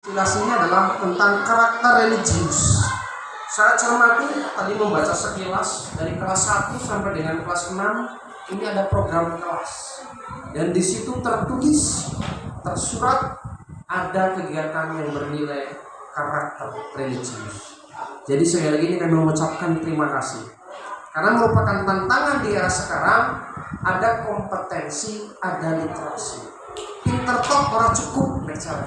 Ilasinya adalah tentang karakter religius. Saya cermati tadi membaca sekilas dari kelas 1 sampai dengan kelas 6 ini ada program kelas. Dan di situ tertulis, tersurat ada kegiatan yang bernilai karakter religius. Jadi sekali lagi ini kami mengucapkan terima kasih. Karena merupakan tantangan di era sekarang, ada kompetensi, ada literasi. Pinter tok orang cukup bicara,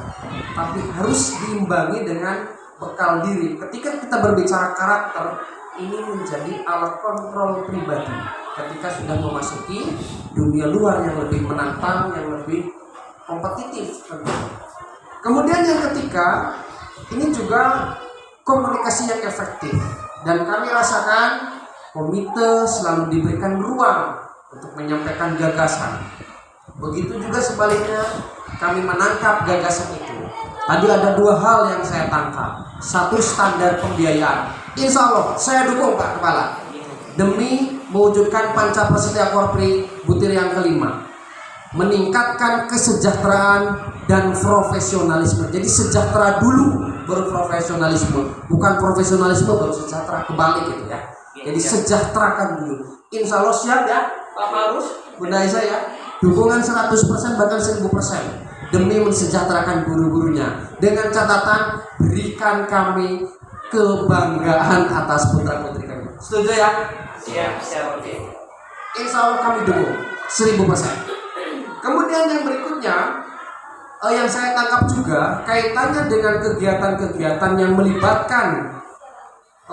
tapi harus diimbangi dengan bekal diri. Ketika kita berbicara karakter, ini menjadi alat kontrol pribadi. Ketika sudah memasuki dunia luar yang lebih menantang, yang lebih kompetitif. Kemudian yang ketiga, ini juga komunikasi yang efektif. Dan kami rasakan komite selalu diberikan ruang untuk menyampaikan gagasan. Begitu juga sebaliknya, kami menangkap gagasan itu. Tadi ada dua hal yang saya tangkap. Satu, standar pembiayaan. Insya Allah saya dukung Pak Kepala demi mewujudkan Panca Prasetya Korpri butir yang kelima, meningkatkan kesejahteraan dan profesionalisme. Jadi sejahtera dulu baru profesionalisme, bukan profesionalisme baru sejahtera, kebalik gitu ya. Jadi sejahterakan dulu. Insya Allah siap ya Pak Marus, Bunda Aisyah ya. Dukungan 100% bahkan 1000% demi mensejahterakan guru-gurunya. Dengan catatan berikan kami kebanggaan atas putra-putri kami. Setuju ya? Siap. Insya Allah kami dukung 1000%. Kemudian yang berikutnya yang saya tangkap juga kaitannya dengan kegiatan-kegiatan yang melibatkan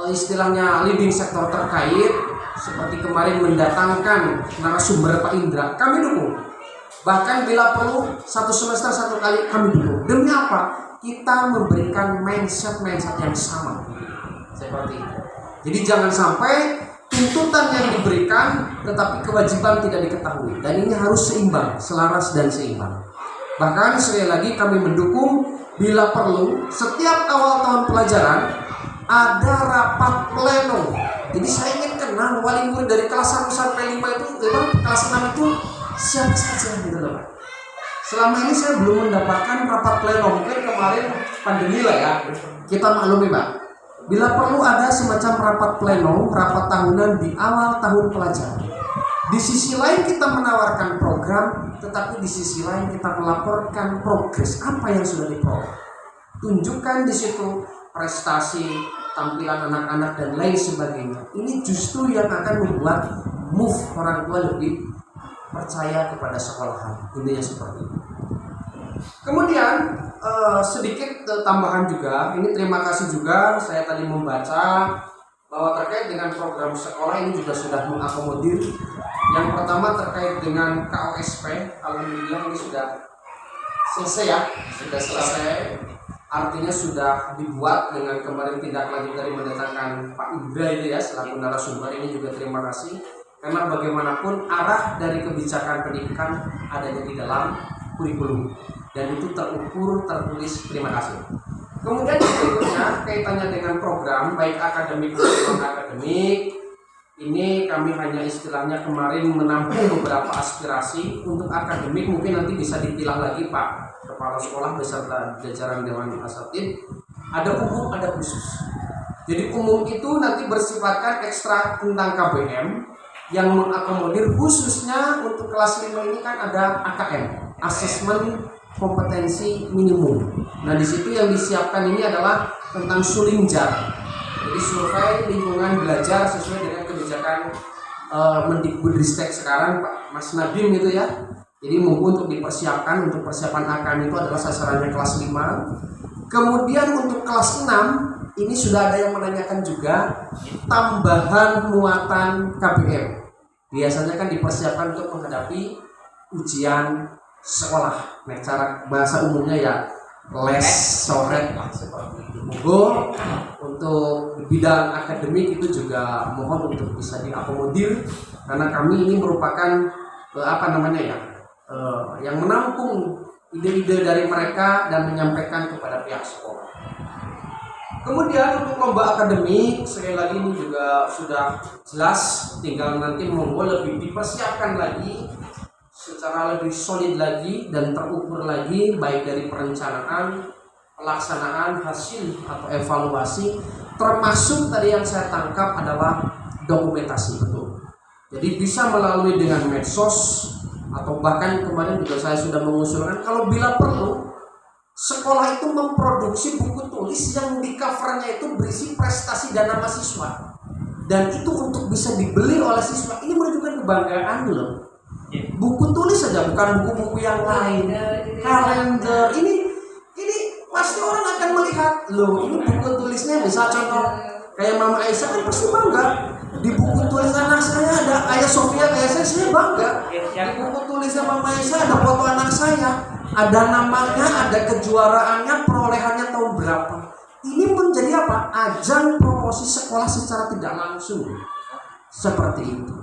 istilahnya leading sektor terkait, seperti kemarin mendatangkan narasumber Pak Indra, kami dukung. Bahkan bila perlu 1 semester 1 kali kami dukung. Demi apa? Kita memberikan mindset yang sama. Seperti itu. Jadi jangan sampai tuntutan yang diberikan tetapi kewajiban tidak diketahui. Dan ini harus seimbang, selaras dan seimbang. Bahkan sekali lagi kami mendukung bila perlu setiap awal tahun pelajaran ada rapat pleno. Jadi saya ingin kenal wali murid dari kelas 1 sampai 5 itu, memang kelas 6 itu siapa saja gitu loh Pak. Selama ini saya belum mendapatkan rapat pleno. Mungkin kemarin pandemi lah ya, kita maklumi Pak. Bila perlu ada semacam rapat pleno, rapat tahunan di awal tahun pelajaran. Di sisi lain kita menawarkan program, tetapi di sisi lain kita melaporkan progres apa yang sudah diperoleh. Tunjukkan di situ prestasi, tampilan anak-anak dan lain sebagainya. Ini justru yang akan membuat move orang tua lebih percaya kepada sekolahan. Intinya seperti itu. Kemudian sedikit tambahan juga. Ini terima kasih juga saya tadi membaca bahwa terkait dengan program sekolah ini juga sudah mengakomodir. Yang pertama terkait dengan KOSP, alhamdulillah ini sudah selesai ya, sudah selesai. Artinya sudah dibuat dengan kemarin tindak lanjut dari mendatangkan Pak Indra itu ya selaku narasumber. Ini juga terima kasih karena bagaimanapun arah dari kebijakan pendidikan adanya di dalam kurikulum dan itu terukur, tertulis. Terima kasih. Kemudian yang berikutnya kaitannya dengan program baik akademik maupun non akademik. Ini kami hanya istilahnya kemarin menampung beberapa aspirasi. Untuk akademik mungkin nanti bisa dipilah lagi Pak Kepala Sekolah beserta jajaran Dewan Asatid. Ada umum, ada khusus. Jadi umum itu nanti bersifatkan ekstra tentang KBM yang mengakomodir khususnya untuk kelas 5 ini kan ada AKM, asesmen kompetensi minimum. Nah di situ yang disiapkan ini adalah tentang Sulinjar. Jadi survei lingkungan belajar sesuai dengan kebijakan Mendikbudristek sekarang Pak Mas Nadiem gitu ya. Jadi mumpung untuk dipersiapkan untuk persiapan AKM itu adalah sasarannya kelas 5. Kemudian untuk kelas 6 ini sudah ada yang menanyakan juga tambahan muatan KBM. Biasanya kan dipersiapkan untuk menghadapi ujian sekolah. Nah, cara bahasa umumnya ya les coret lah seperti itu. Monggo untuk bidang akademik itu juga mohon untuk bisa diakomodir karena kami ini merupakan yang menampung ide-ide dari mereka dan menyampaikan kepada pihak sekolah. Kemudian untuk lomba akademik sekali lagi ini juga sudah jelas, tinggal nanti monggo lebih dipersiapkan lagi secara lebih solid lagi dan terukur lagi baik dari perencanaan pelaksanaan hasil atau evaluasi, termasuk tadi yang saya tangkap adalah dokumentasi, betul. Jadi bisa melalui dengan medsos, atau bahkan kemarin juga saya sudah mengusulkan kalau bila perlu sekolah itu memproduksi buku tulis yang di covernya itu berisi prestasi dan nama siswa, dan itu untuk bisa dibeli oleh siswa. Ini menunjukkan kebanggaan loh. Buku tulis saja, bukan buku-buku yang lain, kalender. Ini pasti orang akan melihat loh, ini buku tulisnya. Bisa contoh kayak Mama Aisyah kan pasti bangga. Di buku tulis anak saya ada Ayah Sofia kayak saya bangga. Di buku tulisnya Mama Aisyah ada foto anak saya, ada namanya, ada kejuaraannya, perolehannya tahun berapa. Ini menjadi apa? Ajang promosi sekolah secara tidak langsung. Seperti itu.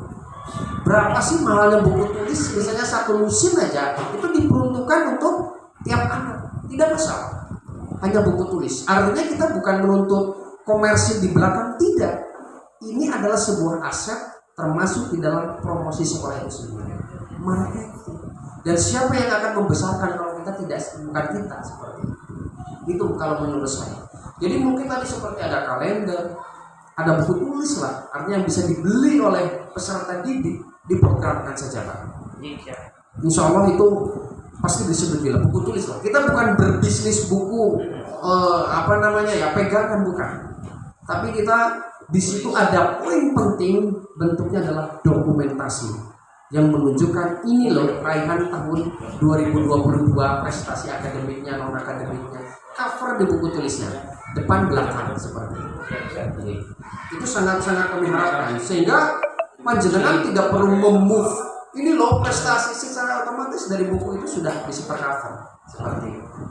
Berapa sih mahalnya buku tulis? Misalnya satu lusin aja itu diperuntukkan untuk tiap anak, tidak masalah. Hanya buku tulis. Artinya kita bukan menuntut komersil di belakang, tidak. Ini adalah sebuah aset termasuk di dalam promosi sekolah itu sendiri. Marketing. Dan siapa yang akan membesarkan kalau kita tidak, bukan kita, seperti itu. Itu kalau menurut saya. Jadi mungkin tadi seperti ada kalender, ada buku tulis lah, artinya yang bisa dibeli oleh peserta didik, diprogramkan saja Pak. Insya Allah itu pasti disebut bila buku tulis lah. Kita bukan berbisnis buku pegangan, bukan. Tapi kita di situ ada poin penting, bentuknya adalah dokumentasi yang menunjukkan ini loh raihan tahun 2022, prestasi akademiknya, non akademiknya, cover di buku tulisnya, depan belakang seperti itu. Jadi, itu sangat-sangat kami harapkan sehingga panjenengan tidak perlu memove ini loh prestasi, secara otomatis dari buku itu sudah bisa tercover seperti itu.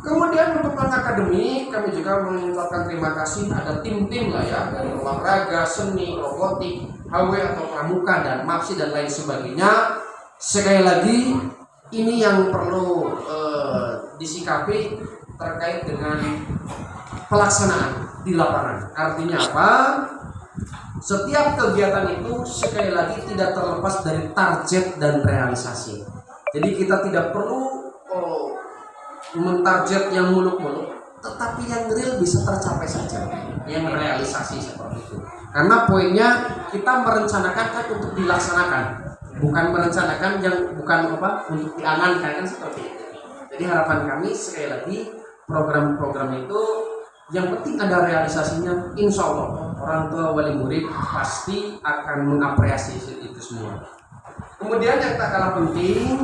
Kemudian untuk non akademik kami juga mengucapkan terima kasih, ada tim-tim lah ya, dari olahraga, seni, robotik, HW atau pramuka dan MAPSI dan lain sebagainya. Sekali lagi ini yang perlu disikapi terkait dengan pelaksanaan di lapangan. Artinya apa? Setiap kegiatan itu sekali lagi tidak terlepas dari target dan realisasi. Jadi kita tidak perlu mentarget yang muluk-muluk, tetapi yang real bisa tercapai saja, yang realisasi seperti itu. Karena poinnya kita merencanakan kan untuk dilaksanakan, bukan merencanakan yang bukan untuk diangankan kan seperti itu. Jadi harapan kami sekali lagi program-program itu yang penting ada realisasinya. Insya Allah orang tua wali murid pasti akan mengapresiasi itu semua. Kemudian yang tak kalah penting,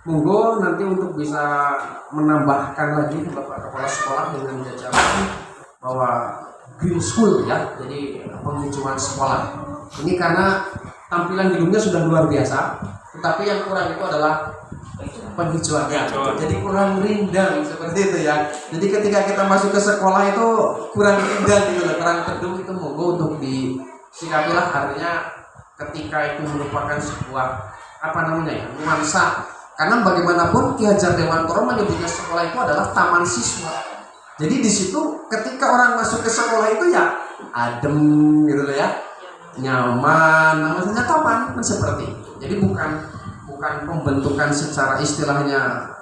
monggo nanti untuk bisa menambahkan lagi Bapak Kepala Sekolah dengan jajaran bahwa green school ya, jadi penghijauan sekolah. Ini karena tampilan gedungnya sudah luar biasa, tetapi yang kurang itu adalah penghijauannya. Jadi kurang rindang seperti itu ya. Jadi ketika kita masuk ke sekolah itu kurang rindang gitu loh, kurang teduh. Itu monggo untuk disikapilah, artinya ketika itu merupakan sebuah nuansa. Karena bagaimanapun Ki Hajar Dewantoro menyebutnya sekolah itu adalah taman siswa. Jadi di situ ketika orang masuk ke sekolah itu ya adem gitu loh ya, nyaman, namanya taman kan seperti itu. Jadi bukan pembentukan secara istilahnya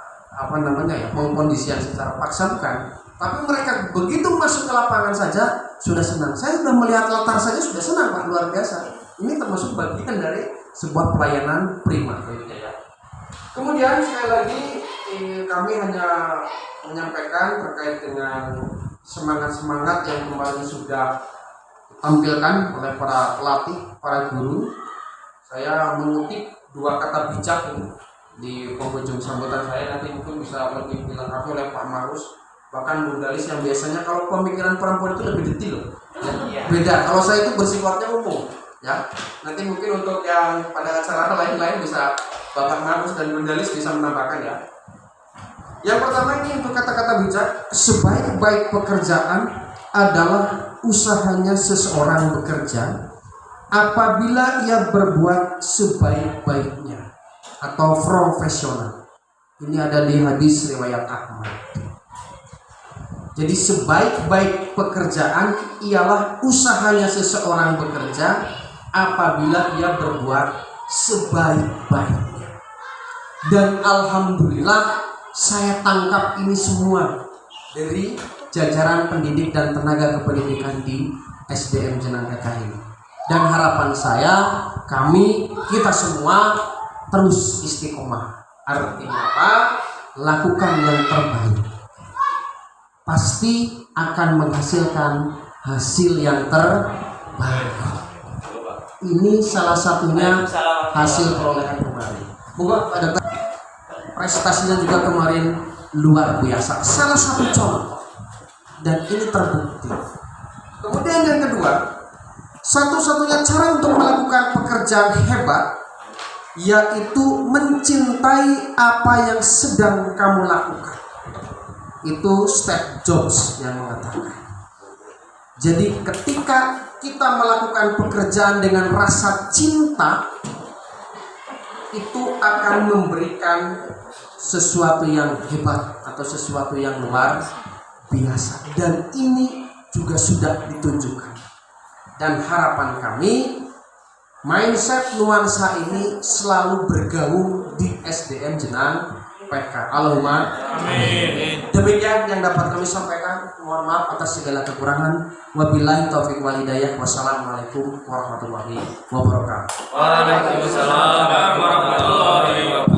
pengkondisian secara paksa, bukan. Tapi mereka begitu masuk ke lapangan saja sudah senang. Saya sudah melihat latar saja sudah senang Pak, luar biasa. Ini termasuk bagian dari sebuah pelayanan prima. Kemudian sekali lagi kami hanya menyampaikan terkait dengan semangat-semangat yang kembali sudah ditampilkan oleh para pelatih, para guru. Saya mengutip dua kata bijak di penghujung sambutan saya, nanti mungkin bisa lebih dilengkapi oleh Pak Marus, bahkan Bunda Lis yang biasanya kalau pemikiran perempuan itu lebih detail ya. Beda, kalau saya itu bersifatnya umum ya. Nanti mungkin untuk yang pada acara lain-lain bisa Bapak Marus dan Bunda Lis bisa menambahkan ya. Yang pertama ini untuk kata-kata bijak, sebaik-baik pekerjaan adalah usahanya seseorang bekerja apabila ia berbuat sebaik-baiknya atau profesional. Ini ada di hadis riwayat Ahmad. Jadi sebaik-baik pekerjaan ialah usahanya seseorang bekerja apabila ia berbuat sebaik-baiknya. Dan alhamdulillah saya tangkap ini semua dari jajaran pendidik dan tenaga kependidikan di SDM Jenang PK ini. Dan harapan saya, kita semua terus istiqomah. Artinya apa? Lakukan yang terbaik. Pasti akan menghasilkan hasil yang terbaik. Ini salah satunya hasil perolehan kemarin. Moga pada prestasinya juga kemarin luar biasa. Salah satu contoh. Dan ini terbukti. Kemudian yang kedua, satu-satunya cara untuk melakukan pekerjaan hebat yaitu mencintai apa yang sedang kamu lakukan. Itu Steve Jobs yang mengatakan. Jadi ketika kita melakukan pekerjaan dengan rasa cinta, itu akan memberikan sesuatu yang hebat atau sesuatu yang luar biasa. Dan ini juga sudah ditunjukkan. Dan harapan kami, mindset nuansa ini selalu bergaung di SDM Jenang PK. Allahumma amin. Demikian yang dapat kami sampaikan. Mohon maaf atas segala kekurangan. Wabillahi taufiq wal hidayah. Wassalamualaikum warahmatullahi wabarakatuh. Waalaikumsalam warahmatullahi wabarakatuh.